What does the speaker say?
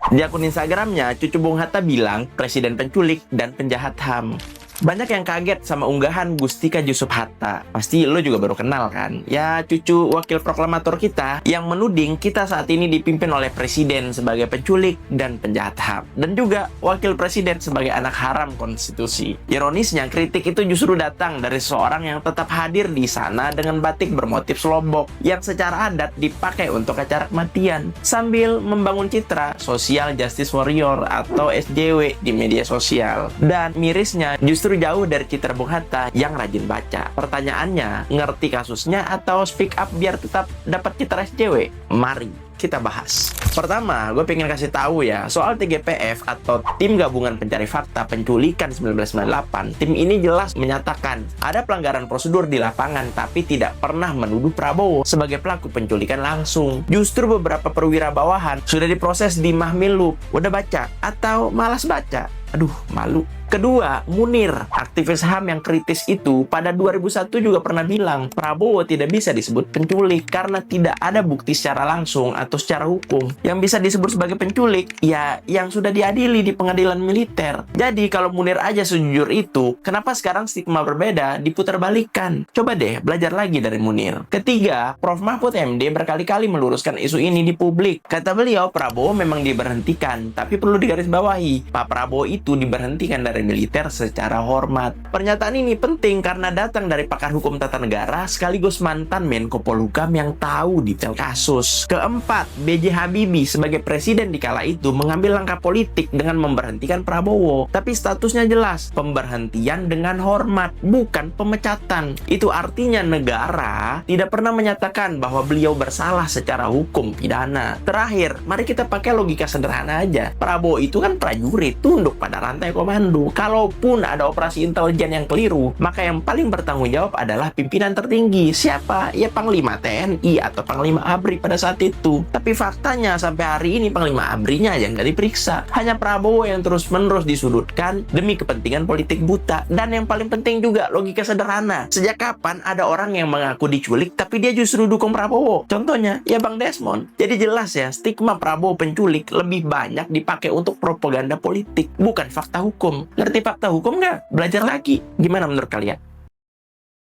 Di akun Instagramnya, cucu Bung Hatta bilang presiden penculik dan penjahat HAM. Banyak yang kaget sama unggahan Gustika Jusuf Hatta. Pasti lo juga baru kenal kan? Ya, cucu wakil proklamator kita yang menuding kita saat ini dipimpin oleh presiden sebagai penculik dan penjahat HAM. Dan juga wakil presiden sebagai anak haram konstitusi. Ironisnya, kritik itu justru datang dari seorang yang tetap hadir di sana dengan batik bermotif selobok yang secara adat dipakai untuk acara kematian. Sambil membangun citra Social Justice Warrior atau SJW di media sosial. Dan mirisnya, justru jauh dari citra Bung Hatta yang rajin baca. Pertanyaannya, ngerti kasusnya atau speak up biar tetap dapat citra SJW? Mari kita bahas. Pertama, gue pengen kasih tahu ya, soal TGPF atau Tim Gabungan Pencari Fakta Penculikan 1998. Tim ini jelas menyatakan ada pelanggaran prosedur di lapangan, tapi tidak pernah menuduh Prabowo sebagai pelaku penculikan langsung. Justru beberapa perwira bawahan sudah diproses di Mahmilub. Udah baca atau malas baca? Aduh, malu. Kedua, Munir, aktivis HAM yang kritis itu pada 2001 juga pernah bilang Prabowo tidak bisa disebut penculik karena tidak ada bukti secara langsung atau secara hukum. Yang bisa disebut sebagai penculik, ya yang sudah diadili di pengadilan militer. Jadi kalau Munir aja sejujur itu, kenapa sekarang stigma berbeda diputarbalikkan? Coba deh belajar lagi dari Munir. Ketiga, Prof. Mahfud MD berkali-kali meluruskan isu ini di publik. Kata beliau, Prabowo memang diberhentikan, tapi perlu digarisbawahi, Pak Prabowo itu diberhentikan dari militer secara hormat. Pernyataan ini penting karena datang dari pakar hukum tata negara sekaligus mantan Menko Polhukam yang tahu detail kasus. Keempat, B.J. Habibie sebagai presiden di kala itu mengambil langkah politik dengan memberhentikan Prabowo. Tapi statusnya jelas, pemberhentian dengan hormat, bukan pemecatan. Itu artinya negara tidak pernah menyatakan bahwa beliau bersalah secara hukum pidana. Terakhir, mari kita pakai logika sederhana aja. Prabowo itu kan prajurit, tunduk pada rantai komando. Kalaupun ada operasi intelijen yang keliru, maka yang paling bertanggung jawab adalah pimpinan tertinggi. Siapa? Ya Panglima TNI atau Panglima ABRI pada saat itu. Tapi faktanya sampai hari ini Panglima ABRI-nya aja nggak diperiksa. Hanya Prabowo yang terus-menerus disudutkan demi kepentingan politik buta. Dan yang paling penting juga logika sederhana. Sejak kapan ada orang yang mengaku diculik tapi dia justru dukung Prabowo? Contohnya, ya Bang Desmond. Jadi jelas ya, stigma Prabowo penculik lebih banyak dipakai untuk propaganda politik, bukan fakta hukum. Ngerti fakta hukum nggak? Belajar lagi. Gimana menurut kalian?